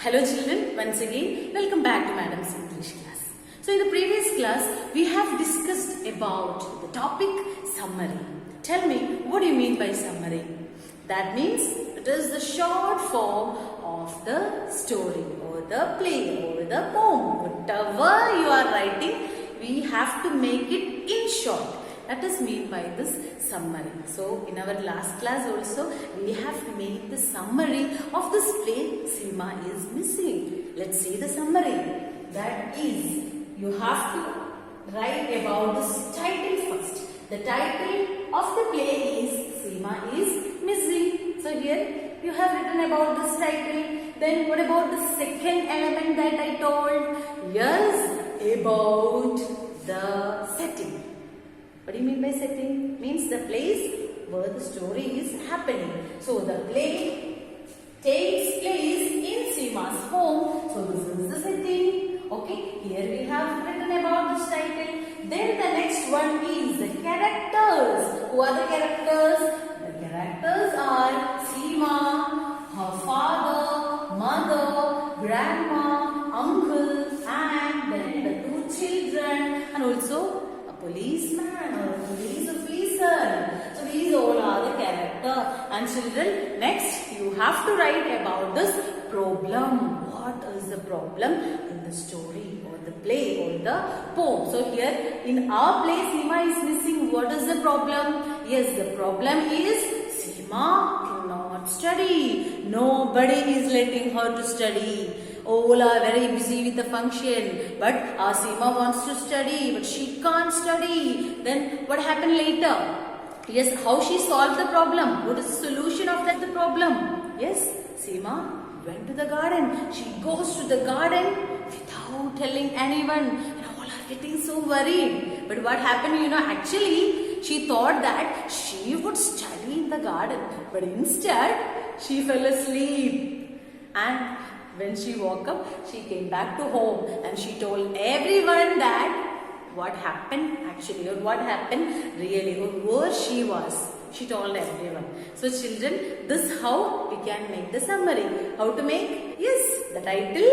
Hello children, once again welcome back to Madam's English class. So in the previous class we have discussed about the topic summary. Tell me, what do you mean by summary? That means it is the short form of the story or the play or the poem. Whatever you are writing, we have to make it in short. That is meant by this summary. So in our last class also we have made the summary of this play Seema is Missing. Let's see the summary. That is, you have to write about this title first. The title of the play is Seema is Missing. So here you have written about this title. Then what about the second element that I told? Yes, about the setting. What do you mean by setting? Means the place where the story is happening. So the play takes place in Seema's home. So this is the setting. Okay, here we have written about this title. Then the next one is the characters. Who are the characters? The characters are Seema, her father, mother, grandma, uncle, and then the two children, and also policeman or police officer. So these all are the character. And children, next you have to write about this problem. What is the problem in the story or the play or the poem? So here in our play Seema is Missing. What is the problem? Yes, the problem is Seema cannot study. Nobody is letting her to study. All are very busy with the function, but Seema wants to study, but she can't study. Then what happened later? Yes, how she solved the problem? What is the solution of that problem? Yes, Seema went to the garden. She goes to the garden without telling anyone. And all are getting so worried. But what happened? Actually she thought that she would study in the garden, but instead she fell asleep. And when she woke up, she came back to home and she told everyone that what happened actually or what happened really or where she was. She told everyone. So children, this is how we can make the summary. How to make? Yes, the title,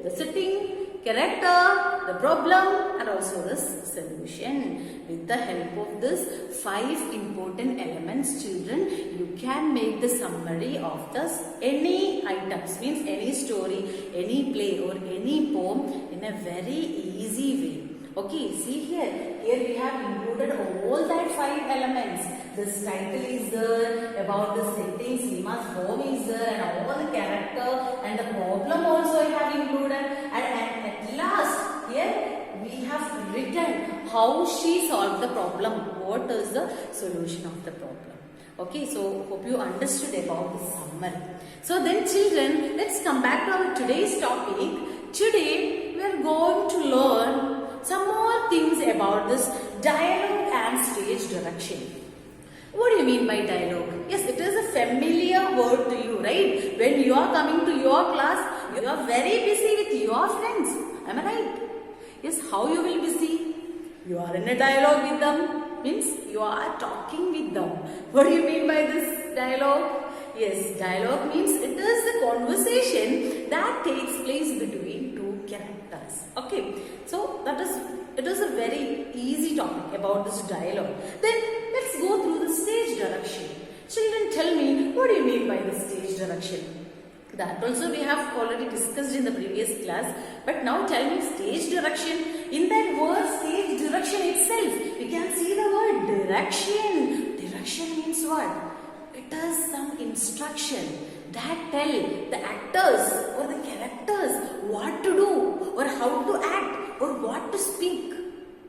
the setting, character, the problem, and also the solution. With the help of this 5 important elements, children, you can make the summary of this any items, means any story, any play or any poem in a very easy way. Okay, see here. Here we have included all that 5 elements. This title is there, about the setting, Seema's home is there, and all the character and the problem also I have included. And at last, here we have written how she solved the problem. What is the solution of the problem? Okay, so hope you understood about the summary. So then children, let's come back to our today's topic. Today we are going to learn some more things about this dialogue and stage direction. What do you mean by dialogue? Yes, it is a familiar word to you, right? When you are coming to your class, you are very busy with your friends. Am I right? Yes, how you will be busy? You are in a dialogue with them. Means you are talking with them. What do you mean by this dialogue? Yes, dialogue means it is the conversation that takes place between two characters. Okay, so it is a very easy topic about this dialogue. Then let's go through the stage direction. Children, tell me, what do you mean by the stage direction? That also we have already discussed in the previous class. But now tell me stage direction. In that word stage direction itself, we can see the word direction. Direction means what? It is some instruction that tell the actors or the characters what to do or how to act or what to speak.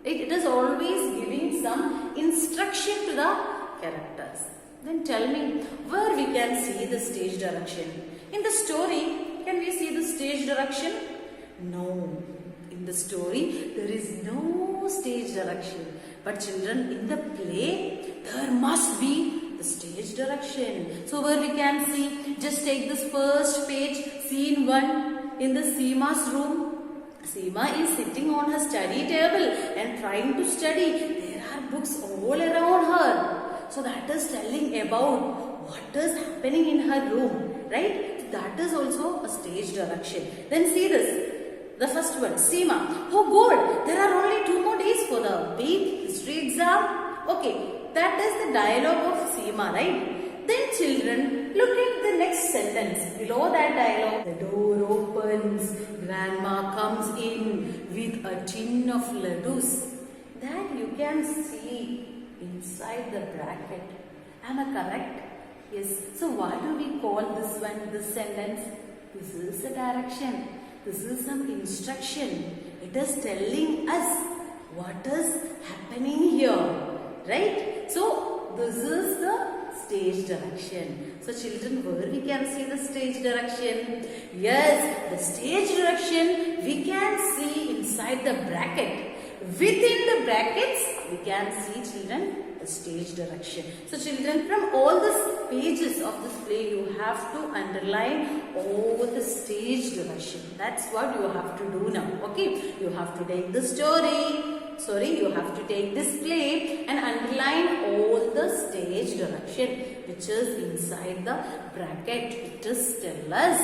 It is always giving some instruction to the characters. Then tell me where we can see the stage direction. In the story, can we see the stage direction? No. In the story, there is no stage direction. But children, in the play, there must be the stage direction. So where we can see, just take this first page, scene 1 in the Seema's room. Seema is sitting on her study table and trying to study. There are books all around her. So that is telling about what is happening in her room, right? that is also a stage direction. Then see this. The first one, Seema. Oh God, there are only 2 more days for the big history exam. Okay, that is the dialogue of Seema, right? Then children, look at the next sentence. Below that dialogue, the door opens, grandma comes in with a tin of laddus. That you can see inside the bracket. Am I correct? Yes. So what do we call this one, this sentence? This is a direction. This is some instruction. It is telling us what is happening here. Right? So this is the stage direction. So children, where we can see the stage direction? Yes, the stage direction we can see inside the bracket. Within the brackets, we can see, children, the stage direction. So children, from all the pages of this play, you have to underline all the stage direction. That's what you have to do now. Okay, you have to take the you have to take this play and underline all the stage direction which is inside the bracket. It is tell us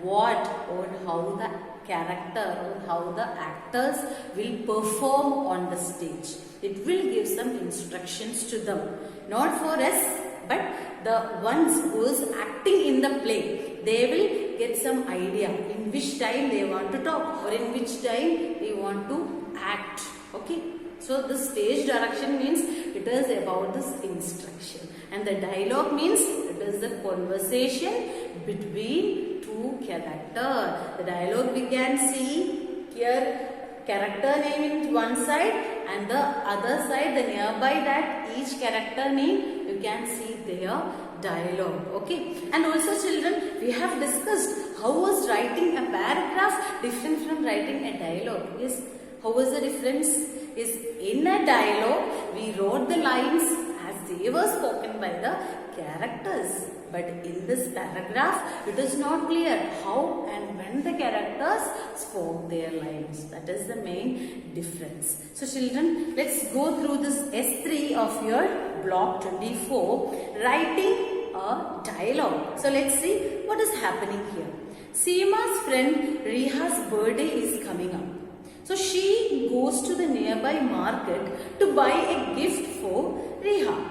what or how the character or how the actors will perform on the stage. It will give some instructions to them. Not for us, but the ones who is acting in the play. They will get some idea in which time they want to talk or in which time they want to act. Okay. So the stage direction means it is about this instruction. And the dialogue means it is the conversation between 2 characters. The dialogue we can see here, character name in one side and the other side, the nearby that each character name, you can see their dialogue. Okay. And also children, we have discussed how was writing a paragraph different from writing a dialogue. Yes. How was the difference? Is in a dialogue, we wrote the lines as they were spoken by the characters. But in this paragraph, it is not clear how and when the characters spoke their lines. That is the main difference. So children, let's go through this S3 of your block 24, writing a dialogue. So let's see what is happening here. Seema's friend Riha's birthday is coming up. So she goes to the nearby market to buy a gift for Riha.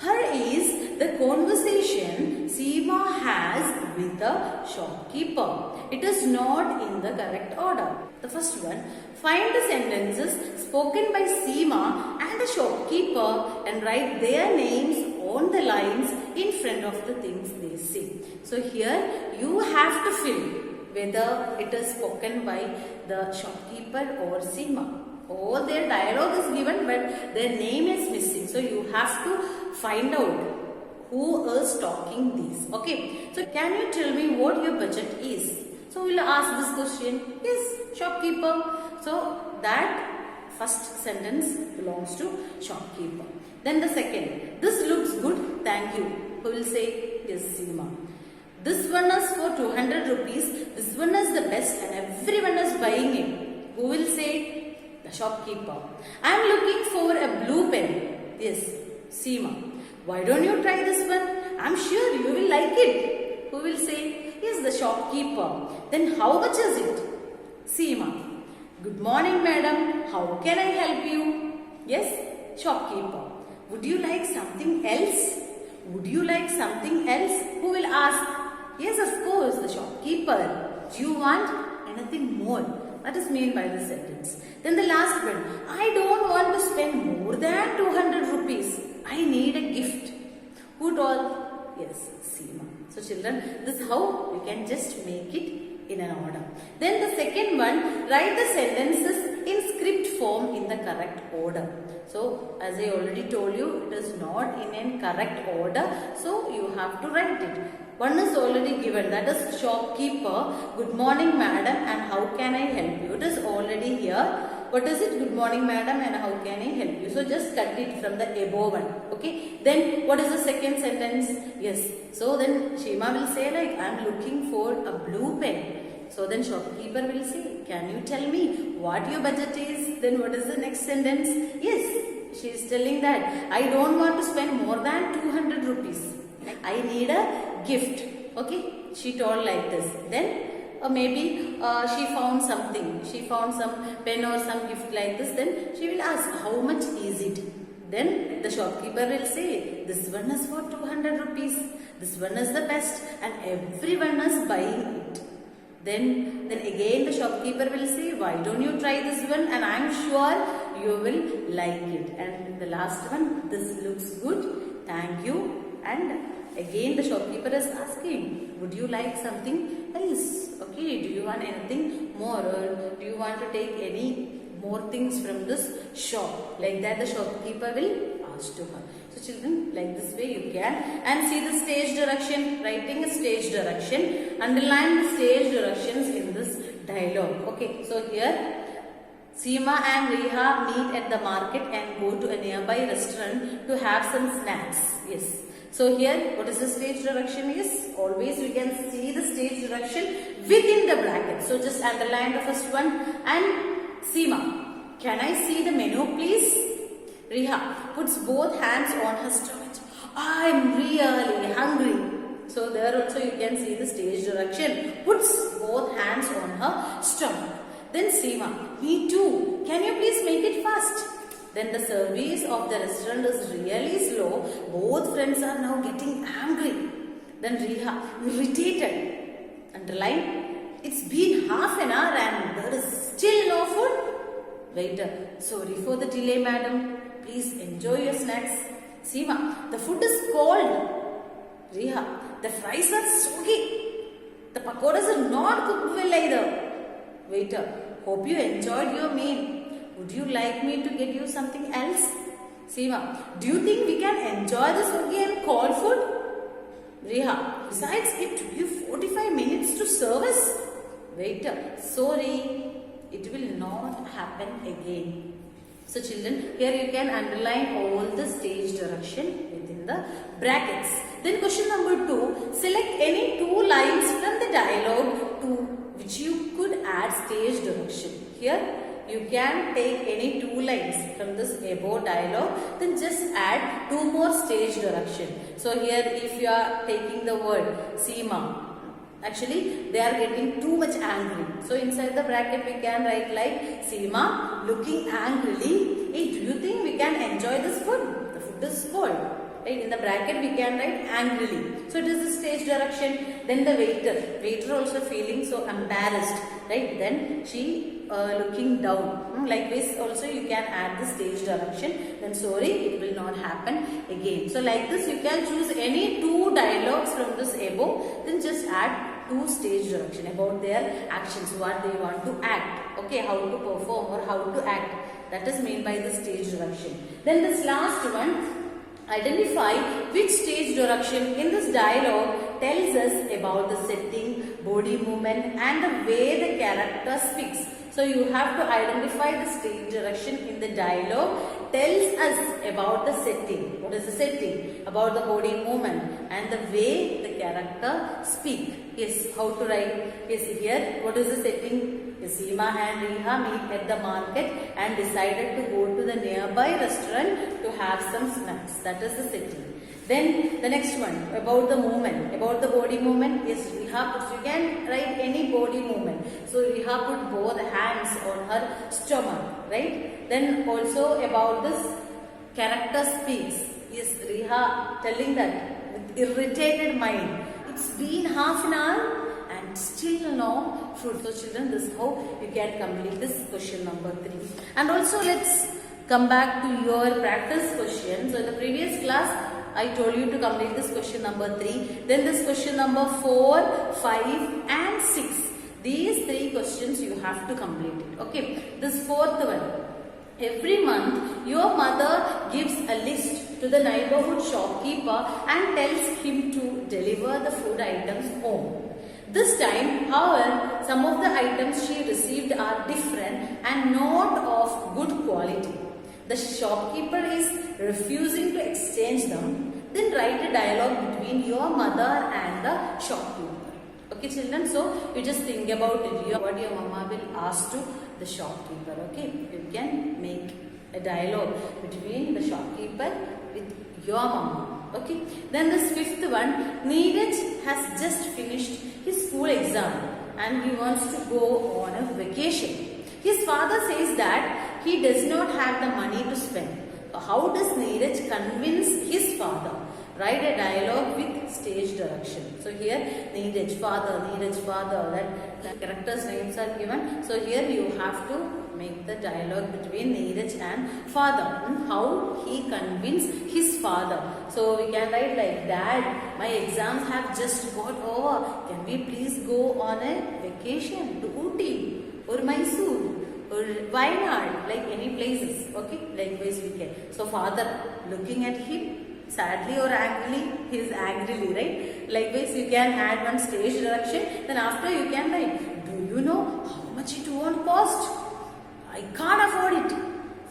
Here is the conversation Seema has with the shopkeeper. It is not in the correct order. The first one, find the sentences spoken by Seema and the shopkeeper and write their names on the lines in front of the things they say. So here you have to fill whether it is spoken by the shopkeeper or Seema. All their dialogue is given but their name is missing. So you have to find out who is talking these. Okay. So can you tell me what your budget is? So we'll ask this question. Yes, shopkeeper. So that first sentence belongs to shopkeeper. Then the second. This looks good. Thank you. Who will say? Yes, Seema. This one is for 200 rupees. This one is the best and everyone is buying it. Who will say? The shopkeeper. I am looking for a blue pen. Yes, Seema. Why don't you try this one? I am sure you will like it. Who will say? Yes, the shopkeeper. Then how much is it? Seema. Good morning, madam. How can I help you? Yes, shopkeeper. Would you like something else? Would you like something else? Who will ask? Yes, of course, the shopkeeper. Do you want anything more? That is meant by the sentence. Then the last one. I don't want to spend more than 200 rupees. I need a gift. Who told? Yes, Seema. So children, this is how we can just make it in an order. Then the second one, write the sentences in script form in the correct order. So as I already told you, it is not in a correct order. So you have to write it. One is already given, that is shopkeeper. Good morning madam and how can I help you? It is already here. What is it? Good morning madam and how can I help you? So just cut it from the above one. Okay. Then what is the second sentence? Yes. So then Seema will say like I am looking for a blue pen. So then shopkeeper will say, can you tell me what your budget is? Then what is the next sentence? Yes. She is telling that I don't want to spend more than 200 rupees. I need a gift. Okay, she told like this. Then maybe she found something. She found some pen or some gift like this. Then she will ask, how much is it? Then the shopkeeper will say, this one is for 200 rupees. This one is the best and everyone is buying it. Then again the shopkeeper will say, why don't you try this one, and I am sure you will like it. And the last one, this looks good, thank you. And again the shopkeeper is asking, would you like something else? Okay, do you want anything more, or do you want to take any more things from this shop? Like that the shopkeeper will ask to her. So children, like this way you can, and see the stage direction, writing a stage direction, underline the stage directions in this dialogue. Okay, so here Seema and Reha meet at the market and go to a nearby restaurant to have some snacks. Yes. So here, what is the stage direction is? Always we can see the stage direction within the bracket. So just underline the first one. And Seema, can I see the menu please? Reha puts both hands on her stomach. I am really hungry. So there also you can see the stage direction. Puts both hands on her stomach. Then Seema, me too. Can you please make it fast? Then the service of the restaurant is really slow. Both friends are now getting angry. Then Reha, irritated. Underline, it's been half an hour and there is still no food. Waiter, sorry for the delay madam. Please enjoy your snacks. Seema, the food is cold. Reha, the fries are soggy. The pakoras are not cooked well either. Waiter, hope you enjoyed your meal. Would you like me to get you something else? Seema, do you think we can enjoy this soggy and cold food? Reha, besides it took you 45 minutes to service. Waiter, sorry, it will not happen again. So children, here you can underline all the stage direction within the brackets. Then question number 2, select any 2 lines from the dialogue to which you could add stage direction. Here you can take any 2 lines from this above dialogue, then just add 2 more stage direction. So here if you are taking the word Seema, actually they are getting too much angry. So inside the bracket we can write like Seema looking angrily. Hey, do you think we can enjoy this food? The food is cold. Right? In the bracket we can write angrily. So it is the stage direction. Then the waiter also feeling so embarrassed. Right? Then she looking down. Likewise also you can add the stage direction. Then sorry, it will not happen again. So like this you can choose any 2 dialogues from this above. Then just add 2 stage direction about their actions, what they want to act. Okay, how to perform or how to act. That is meant by the stage direction. Then this last one, identify which stage direction in this dialogue tells us about the setting, body movement and the way the character speaks. So you have to identify the stage direction in the dialogue tells us about the setting. What is the setting? About the body movement and the way the character speak. Yes, how to write? Yes, here what is the setting? Seema and Reha meet at the market and decided to go to the nearby restaurant to have some snacks. That is the setting. Then the next one about the movement, about the body movement. Yes, Reha puts, you can write any body movement. So Reha put both hands on her stomach, right? Then also about this character speaks. Yes, Reha telling that with irritated mind. It's been half an hour and still no food. So children, this is how you can complete this question number 3. And also let's come back to your practice question. So in the previous class, I told you to complete this question number 3. Then this question number 4, 5 and 6. These 3 questions you have to complete it. Okay. This 4th one. Every month, your mother gives a list to the neighborhood shopkeeper and tells him to deliver the food items home. This time, however, some of the items she received are different and not of good quality. The shopkeeper is refusing to exchange them. Then write a dialogue between your mother and the shopkeeper. Okay children, so you just think about it, what your mama will ask to the shopkeeper. Okay, you can make a dialogue between the shopkeeper with your mama. Okay, then this 5th one, Neeraj has just finished his school exam and he wants to go on a vacation. His father says that he does not have the money to spend. How does Neeraj convince his father? Write a dialogue with stage direction. So here Neeraj father, that characters' names are given. So here you have to make the dialogue between Neeraj and father. How he convinced his father. So we can write like, Dad, my exams have just got over. Can we please go on a vacation to Ooty or Mysore or Wayanad, like any places? Okay, likewise we can. So father looking at him sadly or angrily, he is angrily, right? Likewise you can add one stage direction. Then after you can write, do you know how much it won't cost? I can't afford it.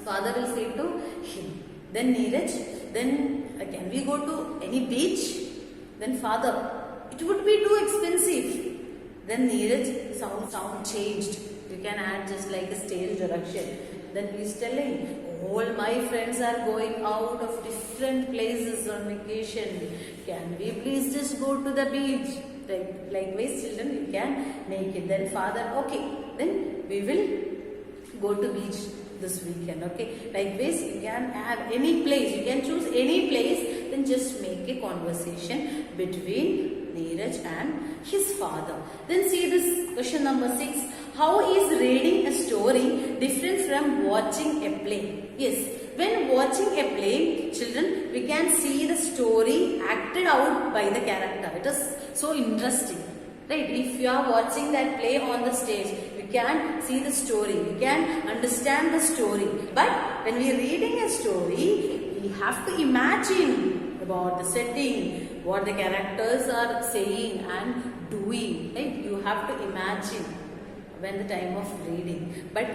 Father will say to him. Then Neeraj, then can we go to any beach? Then father, it would be too expensive. Then Neeraj sound changed. You can add just like a stage direction. Then he is telling, all my friends are going out of different places on vacation. Can we please just go to the beach? Likewise children, you can make it. Then father, okay, then we will go to beach this weekend. Okay, likewise you can have any place. You can choose any place. Then just make a conversation between Neeraj and his father. Then see this question number 6. How is reading a story different from watching a play? Yes, when watching a play, children, we can see the story acted out by the character. It is so interesting, right? If you are watching that play on the stage, we can see the story, we can understand the story. But when we are reading a story, we have to imagine about the setting, what the characters are saying and doing, right? You have to imagine when the time of reading. But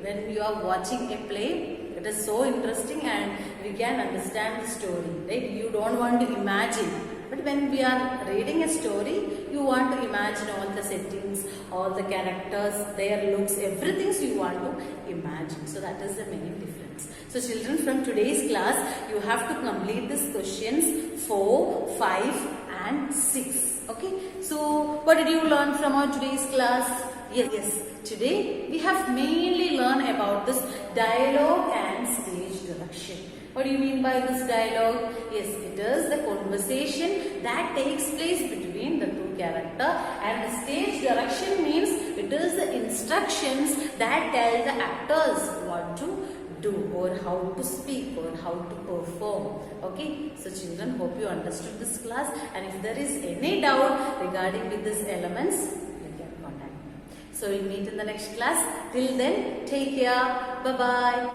when you are watching a play, it is so interesting and we can understand the story, right? You don't want to imagine. But when we are reading a story, you want to imagine all the settings, all the characters, their looks, everything so you want to imagine. So that is the main difference. So children, from today's class, you have to complete these questions 4, 5 and 6. Okay. So what did you learn from our today's class? Yes. Today we have mainly learned about this dialogue and stage direction. What do you mean by this dialogue? Yes, it is the conversation that takes place between the two characters, and the stage direction means it is the instructions that tell the actors what to do or how to speak or how to perform. Okay, so children, hope you understood this class, and if there is any doubt regarding with these elements, you can contact me. So we'll meet in the next class. Till then, take care. Bye-bye.